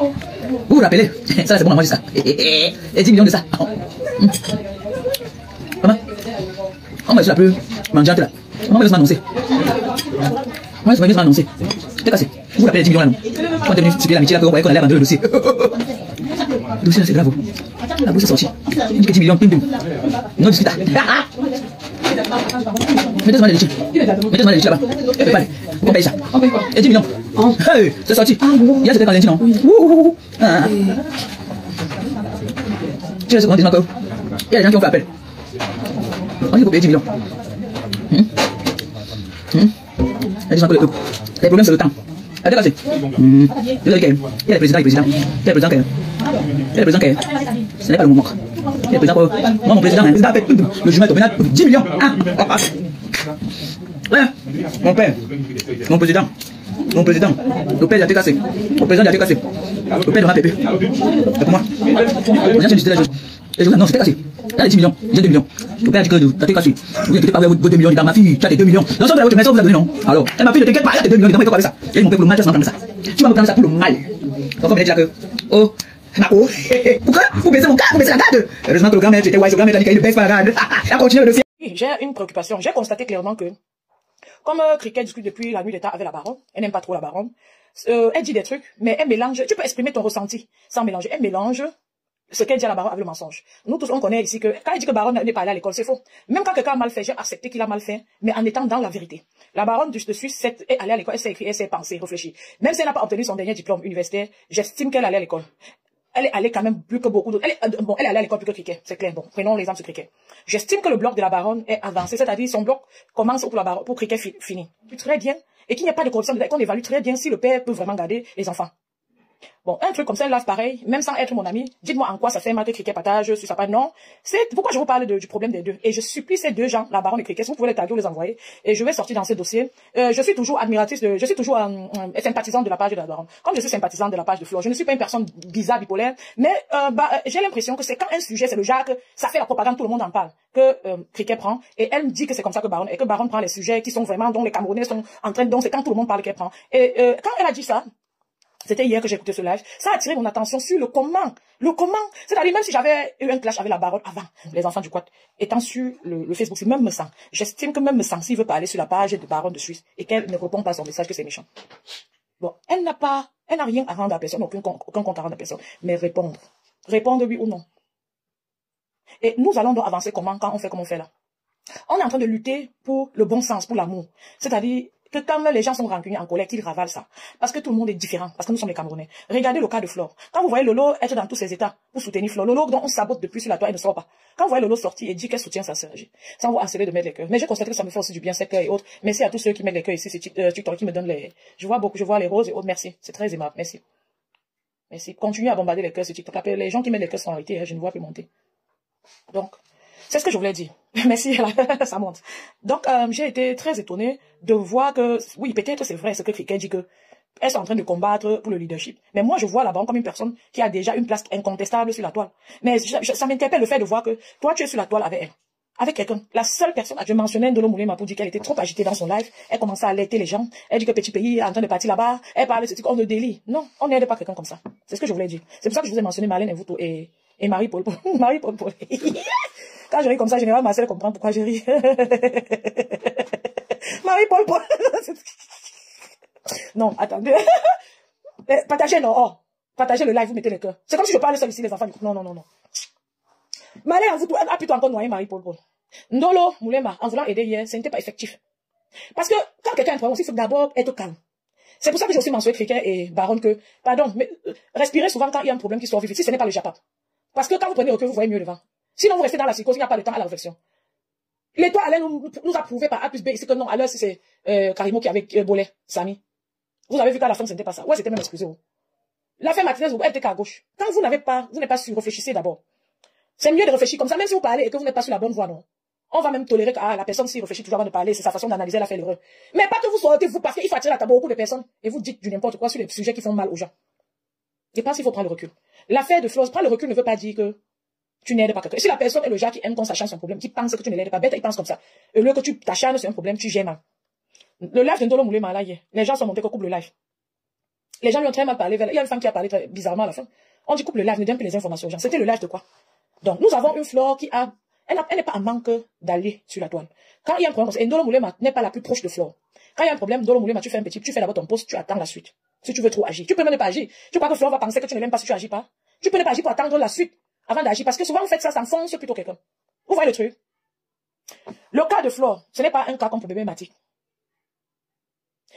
Vous vous rappelez? Ça, c'est bon, moi, j'ai ça. Et 10 millions de ça. Maman, on va sur la plus mangeante là. On va laisser m'annoncer. On va laisser m'annoncer. C'est cassé. Vous vous rappelez les 10 millions là, non? Quand on est venu circuler l'amitié là, on voyait qu'on allait vendre le dossier. Le dossier là, c'est grave. La bourse est sortie. Il dit que 10 millions, pim pim. Non, discute. Mettez-moi les liquides. Mettez-moi les liquides là-bas. Et préparez. On paye ça. Et 10 millions. Hey, c'est sorti. Hier, c'était quand lundi, non? Tu sais ce qu'on dit, encore? Il y a des gens qui ont fait appel. On dit qu'il faut payer 10 millions. Les problèmes, c'est le temps. Il y a les présidents et présidents. Il y a les présidents qui. Ce n'est pas le moment. Il y a les présidents. Moi, mon président, le jument est tombé 10 millions. Mon père, mon président, le père, il a été cassé. Le président, il a été cassé. Le père de ma pépé. C'est pour moi. On a dit la chose. Et je dis non, c'était cassé. Il y a 10 millions, j'ai 2 millions. Le père a dit que tu as été cassé. Vous n'inquiétez pas, vous avez 2 millions dans ma fille, tu as tes 2 millions. Non, ça, vous avez votre maison, vous avez non. Alors, ma fille, ne t'inquiète pas, il y a tes 2 millions, il faut parler ça. Et mon père, pour le mal, tu vas prendre ça. Tu vas me prendre ça pour le mal. Donc, on va dire que, oh, Marco, pourquoi vous baissez mon cas, vous baissez la garde? Heureusement que le grand-mère, j'étais wise, le grand-mère, il ne baisse pas la garde. Elle continue le dossier. J'ai une préoccupation. J'ai constaté clairement que, comme Cricket discute depuis la nuit des temps avec la baronne, elle n'aime pas trop la baronne, elle dit des trucs, mais elle mélange, tu peux exprimer ton ressenti sans mélanger. Elle mélange ce qu'elle dit à la baronne avec le mensonge. Nous tous, on connaît ici que, quand elle dit que baronne n'est pas allée à l'école, c'est faux. Même quand quelqu'un a mal fait, j'ai accepté qu'il a mal fait, mais en étant dans la vérité. La baronne de Suisse est allée à l'école, elle s'est écrit, elle s'est pensée, réfléchie. Même si elle n'a pas obtenu son dernier diplôme universitaire, j'estime qu'elle allait à l'école. Elle est allée quand même plus que beaucoup d'autres. Elle est allée à l'école plus que Cricket, c'est clair. Bon, prenons l'exemple de Cricket. J'estime que le bloc de la baronne est avancé, c'est-à-dire son bloc commence pour la baronne, pour Cricket finit. Très bien. Et qu'il n'y a pas de corruption, qu'on évalue très bien si le père peut vraiment garder les enfants. Bon, un truc comme ça, là, pareil, même sans être mon ami, dites-moi en quoi ça fait mal que Cricket partage sur sa page. Non, c'est pourquoi je vous parle du problème des deux. Et je supplie ces deux gens, la baronne et Cricket, si vous pouvez les taguer ou les envoyer, et je vais sortir dans ce dossier. Je suis toujours admiratrice je suis toujours sympathisante de la page de la baronne. Comme je suis sympathisante de la page de Flo, je ne suis pas une personne bizarre, bipolaire, mais j'ai l'impression que c'est quand un sujet, c'est le Jacques, ça fait la propagande, tout le monde en parle, que Cricket prend, et elle me dit que c'est comme ça que baronne, et que baronne prend les sujets qui sont vraiment, dont les Camerounais sont en train, donc c'est quand tout le monde parle qu'elle prend. Et quand elle a dit ça, c'était hier que j'ai écouté ce live. Ça a attiré mon attention sur le comment. Le comment. C'est-à-dire, même si j'avais eu un clash avec la baronne avant, les enfants du quad, étant sur le Facebook, c'est même me sent. J'estime que même me sent, s'il veut parler sur la page de baronne de Suisse et qu'elle ne répond pas à son message, que c'est méchant. Bon, elle n'a rien à rendre à personne, aucun compte à rendre à personne, mais répondre. Répondre oui ou non. Et nous allons donc avancer comment, quand on fait comme on fait là. On est en train de lutter pour le bon sens, pour l'amour. C'est-à-dire, que quand les gens sont rancuniers en colère, qu'ils ravalent ça. Parce que tout le monde est différent, parce que nous sommes les Camerounais. Regardez le cas de Flore. Quand vous voyez Lolo être dans tous ses états pour soutenir Flore, Lolo dont on sabote depuis sur la toile, elle ne sort pas. Quand vous voyez Lolo sortir et dire qu'elle soutient sa sœur, ça on va accélérer de mettre les cœurs. Mais j'ai constaté que ça me fait aussi du bien, ces cœurs et autres. Merci à tous ceux qui mettent les cœurs ici, c'est TikTok qui me donne les... Je vois les roses et autres, merci. C'est très aimable, merci. Merci. Continuez à bombarder les cœurs sur TikTok. Les gens qui mettent les cœurs sont arrêtés, je ne vois plus monter. Donc, c'est ce que je voulais dire. Merci, ça monte. Donc, j'ai été très étonnée de voir que, oui, peut-être c'est vrai ce que Cricket dit que elles sont en train de combattre pour le leadership. Mais moi, je vois la baronne comme une personne qui a déjà une place incontestable sur la toile. Mais ça m'interpelle le fait de voir que toi, tu es sur la toile avec elle. Avec quelqu'un. La seule personne, je mentionnais Ndolo Moulema pour dire qu'elle était trop agitée dans son live. Elle commençait à alerter les gens. Elle dit que petit pays est en train de partir là-bas. Elle parle de ce truc, on ne délie. Non, on n'aide pas quelqu'un comme ça. C'est ce que je voulais dire. C'est pour ça que je vous ai mentionné Marlène Mvuto et Marie-Paul. Marie-Paul. Quand je ris comme ça, généralement, Marcel comprend pourquoi je ris. Marie-Paul. Non, attendez. Partagez, non. Oh. Partagez le live, vous mettez les cœurs. C'est comme si je parlais seul ici, les enfants. Non. Marlène Mvuto a plutôt encore noyé Marie-Paul. Ndolo Moulema, en voulant aider hier, ce n'était pas effectif. Parce que quand quelqu'un a un problème aussi, il faut d'abord être calme. C'est pour ça que j'ai aussi mentionné Cricket et Baronne que, pardon, mais respirez souvent quand il y a un problème qui sort vite, si ce n'est pas le Japap. Parce que quand vous prenez recul, vous voyez mieux devant. Sinon, vous restez dans la psychose, il n'y a pas de temps à la réflexion. L'étoile Alain nous a prouvé par A plus B ici que non, à l'heure, c'est Karimo qui avait Bolet, Samy. Vous avez vu qu'à la fin, ce n'était pas ça. Ouais, c'était même excusé. La fin Martinez, elle était qu'à gauche. Quand vous n'êtes pas su, réfléchissez d'abord. C'est mieux de réfléchir comme ça, même si vous parlez et que vous n'êtes pas sur la bonne voie, non. On va même tolérer que la personne, s'il réfléchit toujours avant de parler, c'est sa façon d'analyser, elle a fait l'erreur. Mais pas que vous sortez, vous, parce qu'il faut attirer la table beaucoup de personnes et vous dites du n'importe quoi sur les sujets qui font mal aux gens. Je pense qu'il faut prendre le recul. L'affaire de Flo, prendre le recul ne veut pas dire que tu n'aides pas quelqu'un. Si la personne est le genre qui aime qu'on s'acharne son problème, qui pense que tu ne l'aides pas, bête, il pense comme ça. Et au lieu que tu t'acharnes sur un problème, tu gères mal. Le live de Ndolo Moulema, là, hier, les gens sont montés qu'au couple le live. Les gens lui ont très mal parlé. Il y a une femme qui a parlé très bizarrement à la fin. On dit coupe le live, ne donne plus les informations aux gens. C'était le live de quoi? Donc, nous avons une Flore qui a... Elle n'est pas en manque d'aller sur la toile. Quand il y a un problème, et Ndolo Moulema n'est pas la plus proche de Flore. Quand il y a un problème, Ndolo Moulema, tu fais d'abord ton poste, tu attends la suite. Si tu veux trop agir. Tu peux même pas agir. Tu crois que Flore va penser que tu ne l'aimes pas si tu agis pas? Tu peux ne pas agir pour attendre la suite avant d'agir. Parce que souvent, vous faites ça, ça enfonce plutôt quelqu'un. Vous voyez le truc? Le cas de Flore, ce n'est pas un cas comme pour bébé Mati.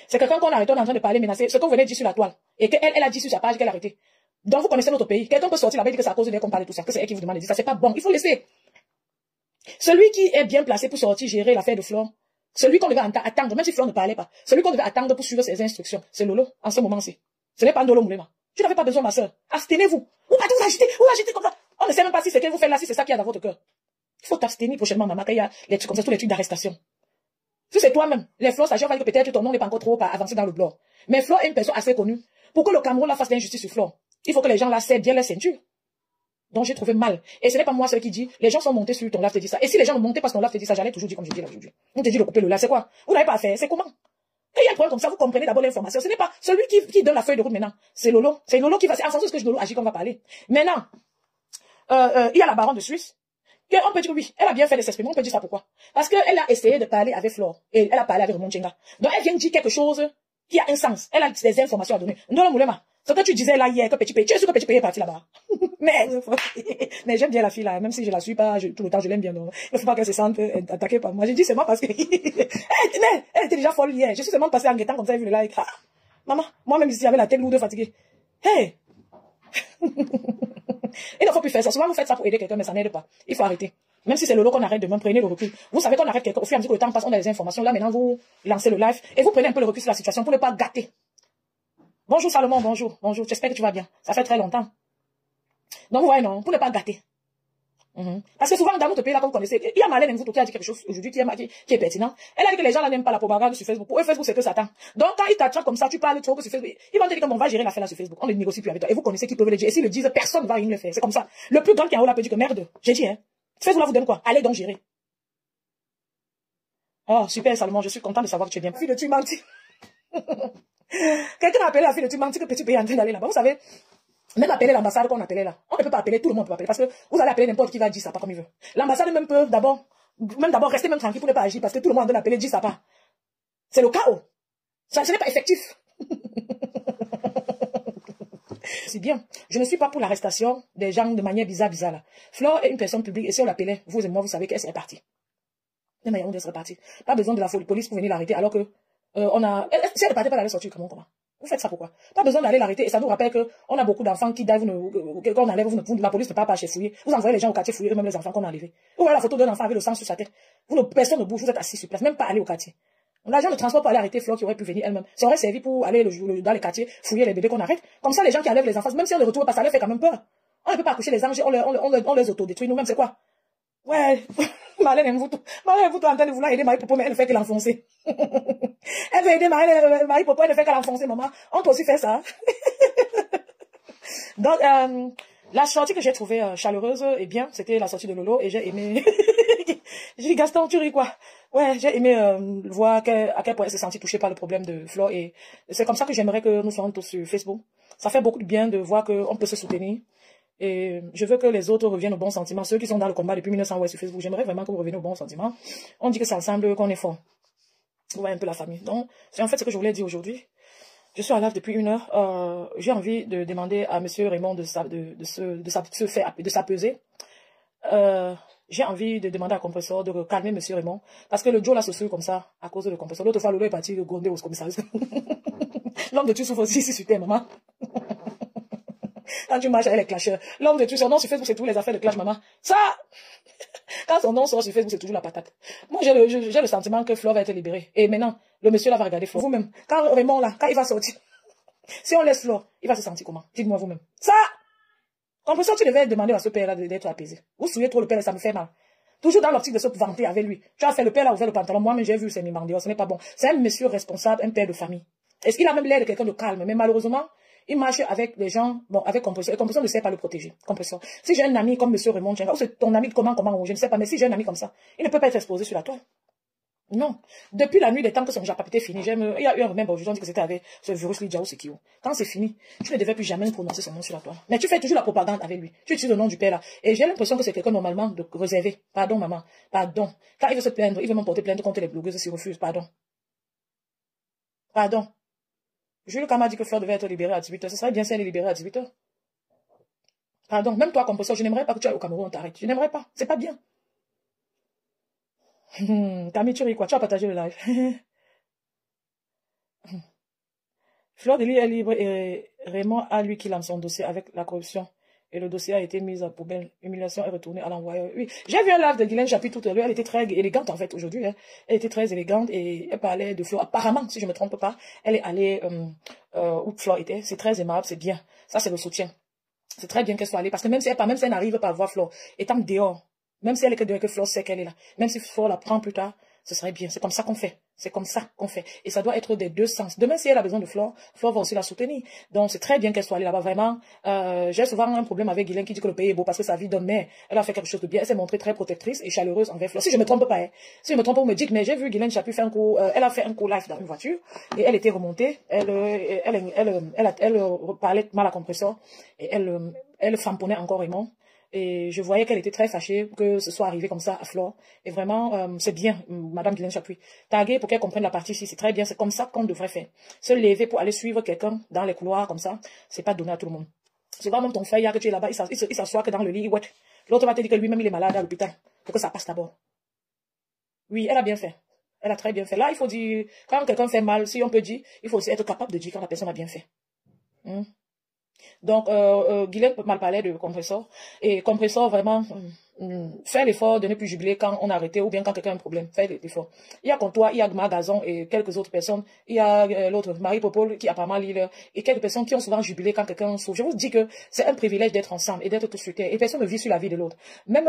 C'est quelqu'un qu'on arrête, on est en train de parler, menacer. Ce qu'on venait dire sur la toile. Et qu'elle a dit sur sa page qu'elle a arrêté. Donc, vous connaissez notre pays. Quelqu'un peut sortir là-bas et dire que c'est à cause de qu'on parle de tout ça, que c'est elle qui vous demande de dire ça. C'est pas bon. Il faut laisser. Celui qui est bien placé pour sortir, gérer l'affaire de Flore, celui qu'on devait attendre, même si Flore ne parlait pas, celui qu'on devait attendre pour suivre ses instructions, c'est Lolo, en ce moment-ci. Ce n'est pas Ndolo Moulema. Tu n'avez pas besoin, ma soeur. Abstenez-vous. Vous partez vous agitez comme ça. On ne sait même pas si c'est ce que vous faites là, si c'est ça qu'il y a dans votre cœur. Il faut t'abstenir prochainement, maman, quand il y a les trucs comme ça, tous les trucs d'arrestation. Si c'est toi-même, les Flore, ça va dire que peut-être ton nom n'est pas encore trop avancé dans le blog. Mais Flore est une personne assez connue. Pour que le Cameroun la fasse d'injustice sur Flore, il faut que les gens là cèdent bien leur ceinture. Donc j'ai trouvé mal. Et ce n'est pas moi celui qui dit, les gens sont montés sur ton live te dit ça. Et si les gens montaient parce que ton live te dit ça, j'allais toujours dire comme je dis là aujourd'hui. On te dit de couper le live, c'est quoi? Vous n'avez pas à faire, c'est comment? Quand il y a un problème comme ça, vous comprenez d'abord l'information. Ce n'est pas celui qui donne la feuille de route maintenant. C'est Lolo. C'est Lolo qui va, c'est en fonction de ce que Lolo agit qu'on va parler. Maintenant, il y a la baronne de Suisse. On peut dire oui, elle a bien fait de s'exprimer, on peut dire ça pourquoi? Parce qu'elle a essayé de parler avec Flore. Et elle a parlé avec Raymond Djenga. Donc elle vient dire quelque chose qui a un sens. Elle a des informations à donner. Ndolo Moulema, ce que tu disais là hier, que Petit Pays, tu es sûr que Petit Pays est parti là-bas? mais j'aime bien la fille là, même si je la suis pas, tout le temps je l'aime bien. Donc, il ne faut pas qu'elle se sente attaquée par moi. J'ai dit seulement parce que elle était déjà folle hier. Je suis seulement passée en guettant comme ça, elle vu le like. Ah, maman, moi-même ici avec la tête lourde fatiguée. Hey! Il ne faut plus faire ça. Souvent, vous faites ça pour aider quelqu'un, mais ça n'aide pas. Il faut arrêter. Même si c'est le lot qu'on arrête demain, prenez le recul. Vous savez qu'on arrête quelqu'un. Au fur et à mesure que le temps passe, on a des informations. Là, maintenant, vous lancez le live et vous prenez un peu le recul sur la situation pour ne pas gâter. Bonjour Salomon, bonjour. Bonjour, j'espère que tu vas bien. Ça fait très longtemps. Donc, vous voyez, non, pour ne pas gâter. Parce que souvent, dans notre pays, là, comme vous connaissez, il y a Marlène Mvouto qui a dit quelque chose aujourd'hui qui est pertinent. Elle a dit que les gens là n'aiment pas la propagande sur Facebook. Pour eux, Facebook, c'est que Satan. Donc, quand ils t'attrapent comme ça, tu parles trop que sur Facebook, ils vont te dire qu'on va gérer l'affaire là sur Facebook. On ne négocie plus avec toi. Et vous connaissez qui peuvent le dire. Et s'ils le disent, personne ne va rien le faire. C'est comme ça. Le plus grand qui est en haut là peut dire que merde, j'ai dit, hein. Facebook là vous donne quoi? Allez donc gérer. Oh, super, Salomon, je suis content de savoir que tu es bien. Fille de tu menti. Quelqu'un a appelé la fille de tu menti que Petit Pays est en train d'aller là-bas. Vous savez, même appeler l'ambassade qu'on appelait là. On ne peut pas appeler, tout le monde peut appeler. Parce que vous allez appeler n'importe qui va dire ça pas comme il veut. L'ambassade même peut d'abord rester même tranquille pour ne pas agir parce que tout le monde doit l'appeler, dire ça pas. C'est le chaos. Ce n'est pas effectif. C'est bien. Je ne suis pas pour l'arrestation des gens de manière bizarre là. Flore est une personne publique et si on l'appelait, vous et moi, vous savez qu'elle serait partie. Même on serait partie. Pas besoin de la police pour venir l'arrêter alors que si elle ne partait pas d'aller sortir, comment? Vous faites ça pourquoi? Pas besoin d'aller l'arrêter et ça nous rappelle qu'on a beaucoup d'enfants qui qu'on enlève, la police ne part pas chez fouiller. Vous envoyez les gens au quartier fouiller, même les enfants qu'on a enlevés. Vous voyez la photo d'un enfant avec le sang sur sa tête. Personne ne bouge, vous êtes assis sur place, même pas aller au quartier. L'agent de transport pour aller arrêter Flore qui aurait pu venir elle-même. Ça aurait servi pour aller dans les quartiers, fouiller les bébés qu'on arrête. Comme ça, les gens qui enlèvent les enfants, même si on ne retrouve pas, ça leur fait quand même peur. On ne peut pas accoucher les anges, on les autodétruit nous-mêmes, c'est quoi? Ouais, Marlène Mvouto en train de vouloir aider Marie Popo, mais elle ne fait que l'enfoncer. Elle veut aider Marie Popo, elle ne fait que l'enfoncer, maman. On peut aussi faire ça. Donc, la sortie que j'ai trouvée chaleureuse et bien, c'était la sortie de Lolo et j'ai aimé... J'ai dit, Gaston, tu ris quoi? Ouais, j'ai aimé voir à quel point elle s'est sentie touchée par le problème de Flore et c'est comme ça que j'aimerais que nous soyons tous sur Facebook. Ça fait beaucoup de bien de voir qu'on peut se soutenir. Et je veux que les autres reviennent au bon sentiment. Ceux qui sont dans le combat depuis 1900 ouais, sur Facebook, j'aimerais vraiment que vous reveniez au bon sentiment. On dit que c'est ensemble qu'on est fort. Vous voyez un peu la famille. Donc, c'est en fait ce que je voulais dire aujourd'hui. Je suis en live depuis 1 heure. J'ai envie de demander à monsieur Raymond de s'apaiser. J'ai envie de demander à Compressor de calmer monsieur Raymond. Parce que le Joe là se souille comme ça à cause de le Compressor. L'autre fois, Lolo est parti gronder au commissariat. L'homme de tu souffre aussi sur terre, maman. Quand tu marches avec les clasheurs, l'homme de tout son nom sur Facebook, c'est tous les affaires de clash, maman. Ça, quand son nom sort sur Facebook, c'est toujours la patate. Moi, j'ai le sentiment que Flore va être libérée. Et maintenant, le monsieur là va regarder Flore. Vous-même, quand Raymond là, quand il va sortir, si on laisse Flore, il va se sentir comment? Dites-moi vous-même. Ça, Compressor, tu devais demander à ce père là d'être apaisé. Vous souillez trop le père, ça me fait mal. Toujours dans l'optique de se vanter avec lui. Tu as fait le père là, ouvert le pantalon. Moi, mais j'ai vu, c'est mi-mandéo, ce n'est pas bon. C'est un monsieur responsable, un père de famille. Est-ce qu'il a même l'air de quelqu'un de calme? Mais malheureusement, il marche avec des gens, bon, avec Compressor. Et Compressor ne sait pas le protéger. Compressor. Si j'ai un ami comme monsieur Raymond Djenga, ou c'est ton ami comment, je ne sais pas, mais si j'ai un ami comme ça, il ne peut pas être exposé sur la toile. Non. Depuis la nuit des temps que son japapité est fini, il y a eu un remède aujourd'hui, on dit que c'était avec ce virus Lidjao Sekio. Quand c'est fini, tu ne devais plus jamais prononcer son nom sur la toile. Mais tu fais toujours la propagande avec lui. Tu utilises le nom du père là. Et j'ai l'impression que c'est quelqu'un normalement de réservé. Pardon, maman. Pardon. Quand il veut se plaindre, il veut m'emporter plainte contre les blogueuses s'il refuse. Pardon. Pardon. Jules Kama dit que Fleur devait être libérée à 18h. Ce serait bien si elle est libérée à 18h. Pardon. Même toi, compresseur, je n'aimerais pas que tu ailles au Cameroun, on t'arrête. Je n'aimerais pas. C'est pas bien. Camille, tu ris quoi? Tu as partagé le live. Fleur de Lys est libre et Raymond a lui qui lance son dossier avec la corruption. Et le dossier a été mis à poubelle. Humiliation est retournée à l'envoyeur. Oui, j'ai vu un live de Guylaine Chapuis tout à l'heure. Elle était très élégante en fait aujourd'hui. Hein. Elle était très élégante et elle parlait de Fleur. Apparemment, si je ne me trompe pas, elle est allée où Fleur était. C'est très aimable, c'est bien. Ça, c'est le soutien. C'est très bien qu'elle soit allée parce que même si elle n'arrive pas à voir Fleur, étant dehors, même si elle est que dehors, que Fleur sait qu'elle est là, même si Fleur la prend plus tard, ce serait bien. C'est comme ça qu'on fait. C'est comme ça qu'on fait. Et ça doit être des deux sens. Demain, si elle a besoin de Fleur, Fleur va aussi la soutenir. Donc, c'est très bien qu'elle soit allée là-bas. Vraiment, j'ai souvent un problème avec Guylaine qui dit que le pays est beau parce que sa vie donne, mais elle a fait quelque chose de bien. Elle s'est montrée très protectrice et chaleureuse envers Fleur. Si je me trompe pas, hein. Si je me trompe pas, vous me dites, mais j'ai vu Guylaine Chapuis faire un coup, elle a fait un coup live dans une voiture et elle était remontée. Elle parlait mal à compresseur et elle famponnait encore Raymond. Et je voyais qu'elle était très fâchée que ce soit arrivé comme ça à Flore. Et vraiment, c'est bien, Madame Guylaine Chapuis. Taguer pour qu'elle comprenne la partie ici, c'est très bien. C'est comme ça qu'on devrait faire. Se lever pour aller suivre quelqu'un dans les couloirs comme ça, c'est pas donné à tout le monde. Souvent, même ton frère, que tu es là-bas, il s'assoit que dans le lit, ouais. L'autre va te dire que lui-même, il est malade à l'hôpital. Pour que ça passe d'abord. Oui, elle a bien fait. Elle a très bien fait. Là, il faut dire, quand quelqu'un fait mal, si on peut dire, il faut aussi être capable de dire quand la personne a bien fait. Donc, Guylaine mal parlait de compresseur. Et compresseur, vraiment, faire l'effort de ne plus jubiler quand on a arrêté ou bien quand quelqu'un a un problème. Faire l'effort. Il y a comme toi, il y a Magazon et quelques autres personnes. Il y a l'autre, Marie Popol, qui apparemment lit et quelques personnes qui ont souvent jubilé quand quelqu'un souffre. Je vous dis que c'est un privilège d'être ensemble et d'être tous sur terre. Et personne ne vit sur la vie de l'autre. Même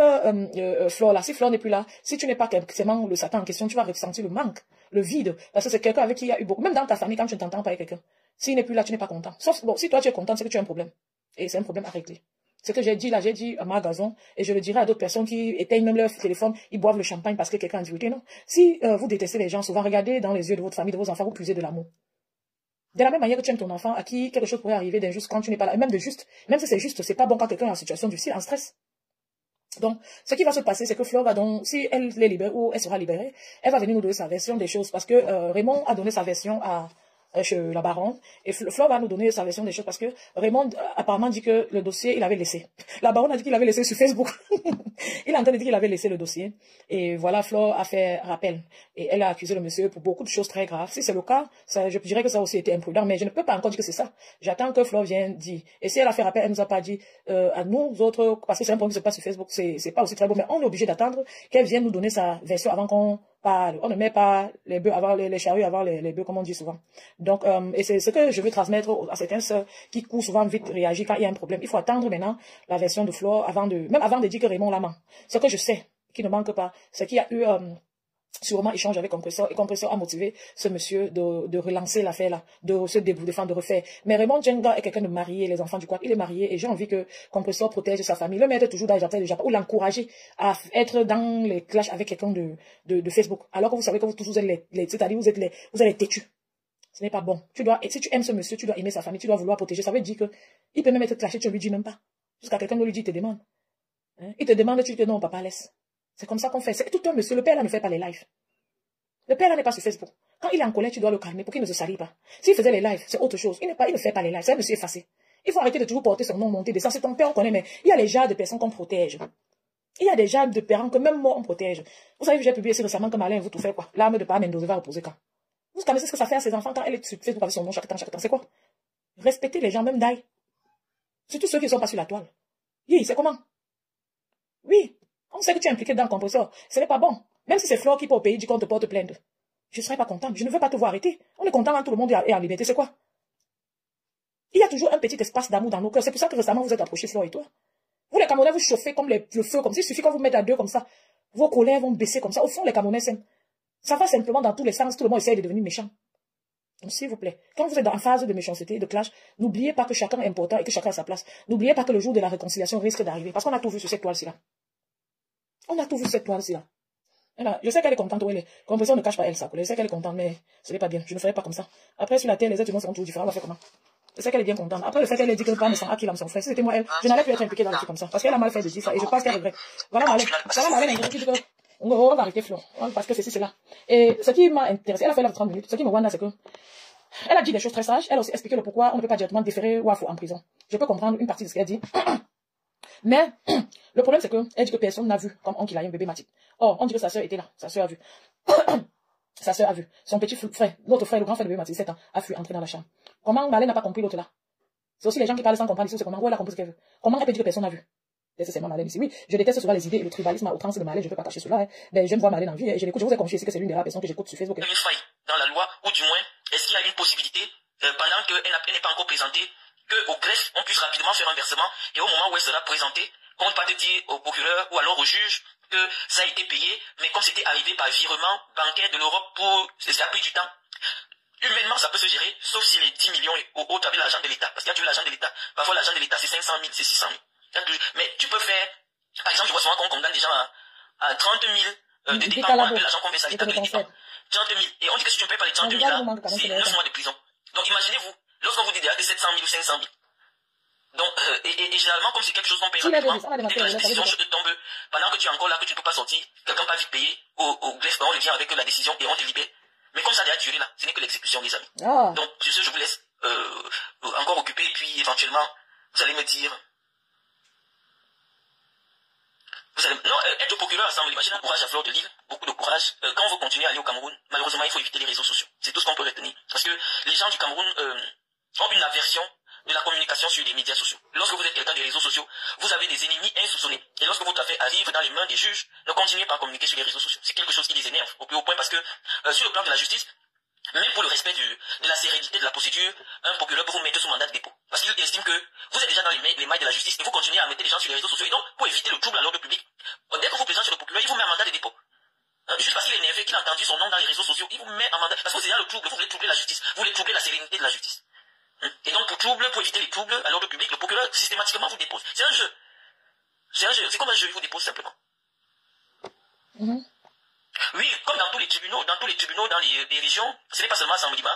Flore, là, si Flore n'est plus là, si tu n'es pas forcément le Satan en question, tu vas ressentir le manque, le vide. Parce que c'est quelqu'un avec qui il y a eu beaucoup. Même dans ta famille, quand tu ne t'entends pas avec quelqu'un. S'il n'est plus là, tu n'es pas content. Sauf, bon, si toi tu es content, c'est que tu as un problème. Et c'est un problème à régler. Ce que j'ai dit là, j'ai dit à Magazon, et je le dirai à d'autres personnes qui éteignent même leur téléphone, ils boivent le champagne parce que quelqu'un a dit, non. Si vous détestez les gens, souvent regardez dans les yeux de votre famille, de vos enfants, vous puisez de l'amour. De la même manière que tu aimes ton enfant, à qui quelque chose pourrait arriver d'injuste quand tu n'es pas là, et même de juste, même si c'est juste, c'est pas bon quand quelqu'un est en situation difficile, en stress. Donc, ce qui va se passer, c'est que Flore va donc, si elle est libérée ou elle sera libérée, elle va venir nous donner sa version des choses parce que Raymond a donné sa version à chez la baronne, et Flore va nous donner sa version des choses parce que Raymond apparemment dit que le dossier il avait laissé. La baronne a dit qu'il avait laissé sur Facebook. Il a entendu dire qu'il avait laissé le dossier et voilà, Flore a fait rappel et elle a accusé le monsieur pour beaucoup de choses très graves. Si c'est le cas, ça, je dirais que ça a aussi été imprudent, mais je ne peux pas encore dire que c'est ça. J'attends que Flore vienne dire. Et si elle a fait rappel, elle nous a pas dit à nous autres, parce que c'est un problème qui se passe sur Facebook, c'est pas aussi très beau, mais on est obligé d'attendre qu'elle vienne nous donner sa version avant qu'on parle. On ne met pas les bœufs avant les charrues avant les bœufs, comme on dit souvent. Donc, et c'est ce que je veux transmettre à certaines sœurs qui courent souvent vite réagir quand il y a un problème. Il faut attendre maintenant la version de Flore même avant de dire que Raymond la ment. Ce que je sais, qui ne manque pas, c'est qu'il y a eu sûrement échange avec Compresseur, et Compresseur a motivé ce monsieur de relancer l'affaire là, de se défendre, de refaire. Mais Raymond Djenga est quelqu'un de marié, les enfants du coin, il est marié, et j'ai envie que Compresseur protège sa famille, le mettre toujours dans les affaires déjà, ou l'encourager à être dans les clashs avec quelqu'un de Facebook, alors que vous savez que vous tous êtes c'est-à-dire vous êtes têtus. Ce n'est pas bon. Si tu aimes ce monsieur, tu dois aimer sa famille, tu dois vouloir protéger. Ça veut dire que il peut même être clashé, tu ne lui dis même pas. Jusqu'à quelqu'un ne lui dit, il te demande. Hein? Il te demande, tu dis que non, papa, laisse. C'est comme ça qu'on fait. C'est tout un monsieur. Le père là ne fait pas les lives. Le père là n'est pas sur Facebook. Quand il est en colère, tu dois le calmer pour qu'il ne se salit pas. S'il faisait les lives, c'est autre chose. Il ne fait pas les lives. C'est un monsieur effacé. Il faut arrêter de toujours porter son nom, monter, descendre. C'est ton père, on connaît, mais il y a les genres de personnes qu'on protège. Il y a des genres de parents que même moi, on protège. Vous savez, j'ai publié aussi récemment que Malin, vous tout fait quoi? L'arme de Pam Mendoza va reposer quand? Vous connaissez ce que ça fait à ses enfants quand elle est sur Facebook avec son nom chaque temps. C'est quoi? Respectez les gens, même d'ailleurs. Surtout ceux qui ne sont pas sur la toile. Oui, c'est comment? Oui. On sait que tu es impliqué dans le compresseur. Ce n'est pas bon. Même si c'est Flore qui peut au pays dit qu'on te porte plainte. Je ne serais pas contente. Je ne veux pas te voir arrêter. On est content quand tout le monde est en liberté. C'est quoi? Il y a toujours un petit espace d'amour dans nos cœurs. C'est pour ça que récemment vous êtes approchés, Flore et toi. Vous, les Camerounais, vous chauffez comme le feu, comme ça. Il suffit qu'on vous mette à deux comme ça. Vos colères vont baisser comme ça. Au fond, les Camerounais s'aiment. Ça va simplement dans tous les sens. Tout le monde essaie de devenir méchant. Donc, s'il vous plaît, quand vous êtes en phase de méchanceté, de clash, n'oubliez pas que chacun est important et que chacun a sa place. N'oubliez pas que le jour de la réconciliation risque d'arriver. Parce qu'on a tout vu sur cette toile-ci là. On a tout vu sur cette toile-ci là. Je sais qu'elle est contente où elle est. Compression ne cache pas elle ça. Je sais qu'elle est contente, mais ce n'est pas bien. Je ne ferai pas comme ça. Après, sur la terre, les êtres humains seront tous différents. On va faire comment? Je sais qu'elle est bien contente. Après, le fait qu'elle ait dit que le pas me sent à qui l'âme son frère, si c'était moi, elle, je n'allais plus être impliquée dans le truc comme ça. Parce qu'elle a mal fait de dire ça. Et je pense qu'elle regrette. Voilà, Marlène. Voilà, Marlène, elle dit que, on va arrêter Flo. Parce que ceci, c'est là. Et ce qui m'a intéressé, elle a fait là 30 minutes. Ce qui me wanda, c'est que, elle a dit des choses très sages. Elle a aussi expliqué le pourquoi on ne peut pas directement déférer Wafo en prison. Je peux comprendre une partie de ce qu'elle a dit. Mais, le problème, c'est que, elle dit que personne n'a vu comme on qu'il a eu un bébé Mathilde. Or, on dit que sa sœur était là. Sa sœur a vu. Sa sœur a vu. Son petit frère, l'autre frère, le grand frère de bébé Mathilde, 7 ans, a fui entrer dans la chambre. Comment Marlène n'a pas compris l'autre là? C'est aussi les gens qui parlent sans comprendre ici, c'est comment, où elle a compris ce qu'elle veut. Comment elle peut dire que personne n'a vu? C'est moi Marlène ici. Oui, je déteste souvent les idées et le tribalisme à outrance de Marlène, je peux pas cacher cela. Hein. Ben, j'aime voir Marlène en vie et je l'écoute, je vous ai confié ici que c'est l'une des rares personnes que j'écoute sur Facebook. Une faille dans la loi, ou du moins, est-ce qu'il y a une possibilité, pendant qu'elle n'est pas encore présentée, qu'au greffe, on puisse rapidement faire un versement et au moment où elle sera présentée, qu'on ne pas te dire au procureur ou alors au juge que ça a été payé, mais comme c'était arrivé par virement bancaire de l'Europe pour, ça a pris du temps. Humainement, ça peut se gérer, sauf si les 10 millions ou autres avec l'argent de l'État. Parce qu'il y a toujours l'argent de l'État. Parfois, l'argent de l'État, c'est 500 000, c'est 600 000. Mais tu peux faire, par exemple, je vois souvent qu'on condamne des gens à 30 000 de dépens, on appelle l'argent qu'on verse à l'État de dépens. 30 000. Et on dit que si tu ne payes pas les 30 000 là, c'est 9 mois de prison. Donc, imaginez-vous, lorsqu'on vous dit déjà que 700 000 ou 500 000. Donc, et généralement, comme c'est quelque chose qu'on paye rapidement, dès que la décision te tombe, pendant que tu es encore là, que tu ne peux pas sortir, quelqu'un va vite payer au greffe, on revient avec la décision et on te libère. Mais comme ça a déjà duré là, ce n'est que l'exécution des amis. Ah. Donc, sur ce, je vous laisse encore occuper et puis éventuellement, vous allez me dire... Non, être au procureur ensemble, imaginez un courage à fleur de l'île, beaucoup de courage. Quand on veut continuer à aller au Cameroun, malheureusement, il faut éviter les réseaux sociaux. C'est tout ce qu'on peut retenir. Parce que les gens du Cameroun ont une aversion de la communication sur les médias sociaux. Lorsque vous êtes quelqu'un des réseaux sociaux, vous avez des ennemis insoupçonnés. Et lorsque votre affaire arrive dans les mains des juges, ne continuez pas à communiquer sur les réseaux sociaux. C'est quelque chose qui les énerve au plus haut point parce que sur le plan de la justice, même pour le respect de la sérénité de la procédure, un procureur peut vous mettre sous mandat de dépôt. Parce qu'il estime que vous êtes déjà dans les mailles de la justice et vous continuez à mettre les gens sur les réseaux sociaux. Et donc, pour éviter le trouble à l'ordre public, dès que vous présentez sur le procureur, il vous met un mandat de dépôt. Juste parce qu'il est énervé, qu'il a entendu son nom dans les réseaux sociaux, il vous met un mandat. Parce que c'est déjà le trouble, vous voulez troubler la justice, vous voulez troubler la sérénité de la justice. Et donc, pour éviter les troubles à l'ordre public, le procureur systématiquement vous dépose. C'est un jeu. C'est un jeu. C'est comme un jeu, il vous dépose simplement. Oui, comme dans tous les tribunaux, dans les régions, ce n'est pas seulement à Samblima.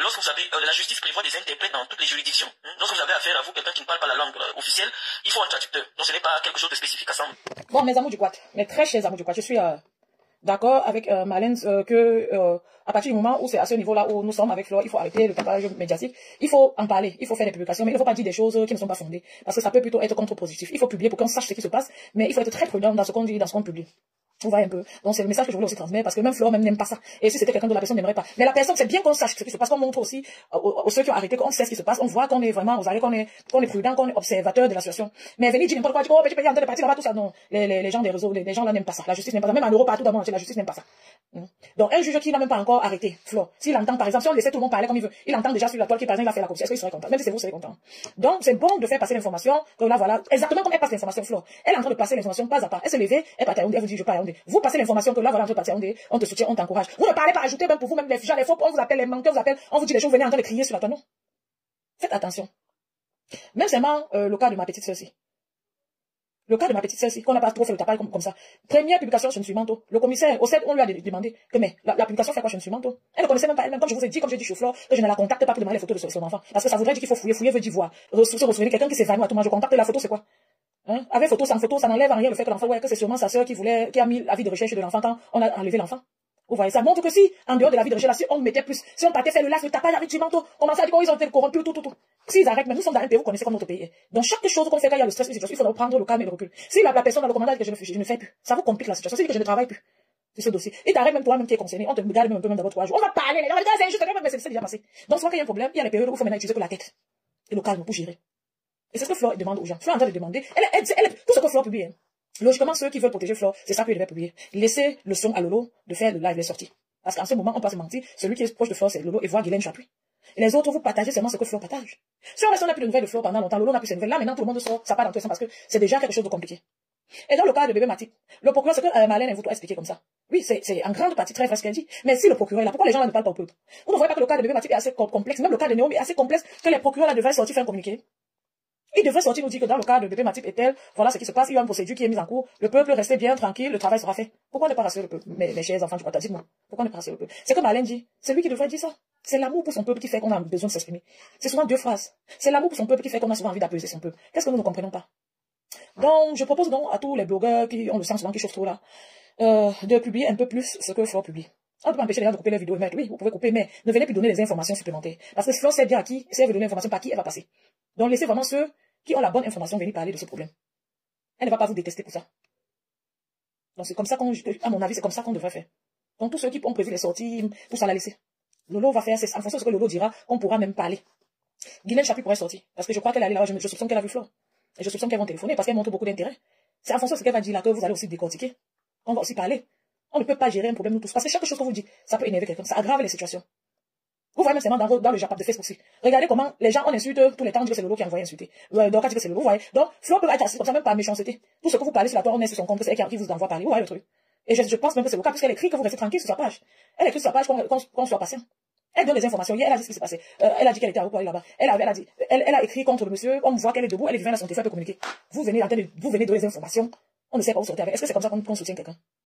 Lorsque vous avez, la justice prévoit des interprètes dans toutes les juridictions. Lorsque vous avez affaire à vous, quelqu'un qui ne parle pas la langue officielle, il faut un traducteur. Donc ce n'est pas quelque chose de spécifique à Samblima. Bon, mes amours du Quat, mes très chers amours du Quat, je suis d'accord avec Marlène que à partir du moment où c'est à ce niveau-là où nous sommes avec Flore, il faut arrêter le tapage médiatique, il faut en parler, il faut faire des publications, mais il ne faut pas dire des choses qui ne sont pas fondées, parce que ça peut plutôt être contre-positif. Il faut publier pour qu'on sache ce qui se passe, mais il faut être très prudent dans ce qu'on dit, dans ce qu'on publie. Vous voyez un peu. Donc c'est le message que je voulais aussi transmettre parce que même Flore même n'aime pas ça. Et si c'était quelqu'un de la personne n'aimerait pas. Mais la personne, c'est bien qu'on sache ce qui se passe, qu'on montre aussi aux ceux qui ont arrêté, qu'on sait ce qui se passe, on voit qu'on est vraiment aux arrêts, qu'on est prudent, qu'on est observateur de la situation. Mais venir dire n'importe quoi, dire oh petit pays en train de partir là-bas, tout ça, non. Les gens des réseaux, les gens là n'aiment pas ça. La justice n'aime pas ça. Même en Europe, partout dans le monde, la justice n'aime pas ça. Donc un juge qui n'a même pas encore arrêté Flore, s'il entend par exemple, si on laissait tout le monde parler comme il veut, il entend déjà sur la toile qui par exemple il a fait la corruption, est-ce qu'il serait content? Même si c'est vous, serez content. Donc c'est bon de faire passer l'information, que là voilà, exactement comme elle passe l'information Flore. Elle est en train de passer l'information pas à pas. Elle se levait, elle part à Yaoundé, elle vous dit je pars à Yaoundé. Vous passez l'information que là voilà, on peut partir à Yaoundé, on te soutient, on t'encourage. Vous ne parlez pas ajouter même pour vous même les gens, les faux, on vous appelle les menteurs, on vous appelle, on vous dit les choses, vous venez en train de crier sur la toile. Non. Faites attention. Même seulement le cas de ma petite sœur-ci. Le cas de ma petite sœur, qu'on n'a pas trop fait le tapage comme ça. Première publication, je ne suis manteau. Le commissaire, au 7, on lui a demandé que, mais, la publication fait quoi, je ne suis manteau. Elle ne connaissait même pas elle-même, comme je vous ai dit, comme j'ai dit chez Flore, que je ne la contacte pas pour demander les photos de son enfant. Parce que ça voudrait dire qu'il faut fouiller. Fouiller veut dire voir. Se ressouvenir quelqu'un qui s'évanouit à tout moment. Je contacte la photo, c'est quoi? Hein? Avec photo, sans photo, ça n'enlève en rien le fait que l'enfant, ouais, que c'est sûrement sa sœur qui a mis l'avis de recherche de l'enfant quand on a enlevé l'enfant. Vous voyez, ça montre que si, en dehors de la vie de recherche, si on mettait plus, si on partait faire le live, le tapage avec du manteau, on commençait à dire qu'ils ont été corrompus, tout. S'ils arrêtent, mais nous sommes dans un pays, vous connaissez comme notre pays est. Donc, chaque chose qu'on fait quand il y a le stress, il faut prendre le calme et le recul. Si la personne dans le commandant dit que je ne fais plus, ça vous complique la situation. C'est dit que je ne travaille plus. C'est ce dossier. Et t'arrêtes même toi-même qui est concerné, on te regarde même un peu même dans votre âge. On va parler, les gens, c'est injuste, mais c'est déjà passé. Donc, souvent qu'il y a un problème, il y a les périodes où il faut maintenant utiliser que la tête. Et le calme pour gérer. Et c'est ce que Flore demande aux gens. Flore est en train de demander, tout ce que Flore publie, logiquement, ceux qui veulent protéger Flore, c'est ça qu'ils devaient publier. Laissez le son à Lolo de faire le live, les sorties. Parce qu'en ce moment, on peut se mentir, celui qui est proche de Flore, c'est Lolo, et voir Guylaine Chapuis. Et les autres, vous partagez seulement ce que Flore partage. Si on n'a plus de nouvelles de Flore pendant longtemps, Lolo n'a plus ses nouvelles. Là, maintenant, tout le monde sort, ça part dans tous les sens parce que c'est déjà quelque chose de compliqué. Et dans le cas de bébé Mathilde, le procureur, c'est que Marlène vous doit expliquer comme ça. Oui, c'est en grande partie très vrai ce qu'elle dit. Mais si le procureur est là, pourquoi les gens là ne parlent pas au peuple? Vous ne voyez pas que le cas de bébé Mathilde est assez complexe, même le cas de Naomi est assez complexe, que les procureurs là devaient sortir faire un communiqué. Il devrait sortir nous dire que dans le cas de bébé Matip et tel, voilà ce qui se passe, il y a une procédure qui est mise en cours, le peuple restez bien tranquille, le travail sera fait. Pourquoi ne pas rassurer le peuple, mes chers enfants du Qatar, dites-moi, pourquoi ne pas rassurer le peuple? C'est comme Alain dit, c'est lui qui devrait dire ça. C'est l'amour pour son peuple qui fait qu'on a besoin de s'exprimer. C'est souvent deux phrases. C'est l'amour pour son peuple qui fait qu'on a souvent envie d'apaiser son peuple. Qu'est-ce que nous ne comprenons pas? Donc, je propose donc à tous les blogueurs qui ont le sang souvent qui chauffent trop là, de publier un peu plus ce que Flore publie. On ne peut pas empêcher les gens de couper leurs vidéos et mettre, oui, vous pouvez couper, mais ne venez plus donner des informations supplémentaires. Parce que Flore sait bien à qui, si elle veut donner l'information, par qui elle va passer. Donc, laissez vraiment ceux qui ont la bonne information venir parler de ce problème. Elle ne va pas vous détester pour ça. Donc, c'est comme ça à mon avis, c'est comme ça qu'on devrait faire. Donc, tous ceux qui ont prévu les sorties, tout ça la laisser. Lolo va faire, c'est en fonction de ce que Lolo dira, qu'on pourra même parler. Guylaine Chapuis pourrait sortir. Parce que je crois qu'elle est allée là, je soupçonne qu'elle a vu Flore. Et je soupçonne qu'elles vont téléphoner parce qu'elles montrent beaucoup d'intérêt. C'est en fonction de ce qu'elle va dire là que vous allez aussi décortiquer. On va aussi parler. On ne peut pas gérer un problème nous tous. Parce que chaque chose que vous dites, ça peut énerver quelqu'un. Ça aggrave les situations. Vous voyez même seulement dans le Japap de Facebook aussi. Regardez comment les gens, on insulte tous les temps, on dit que c'est Lolo qui a envoyé insulter. Donc, on dit que c'est Lolo, vous voyez. Donc, Flore peut être assis comme ça, même pas méchanceté. Tout ce que vous parlez sur la toile, on est sur son compte, c'est elle qui vous envoie parler. Vous voyez le truc. Et je pense même que c'est le cas, puisqu'elle écrit que vous restez tranquille sur sa page. Elle écrit sur sa page qu'on soit patient. Elle donne des informations. Hier, elle a dit ce qui s'est passé. Elle a dit qu'elle était à Rukwari là-bas. Elle a écrit contre le monsieur. On voit qu'elle est debout. Elle est vivante à son téléphone, elle peut communiquer. Vous venez donner des informations. On ne sait pas où sortir avec. Est-ce que c'est comme ça qu'on soutient quelqu'un?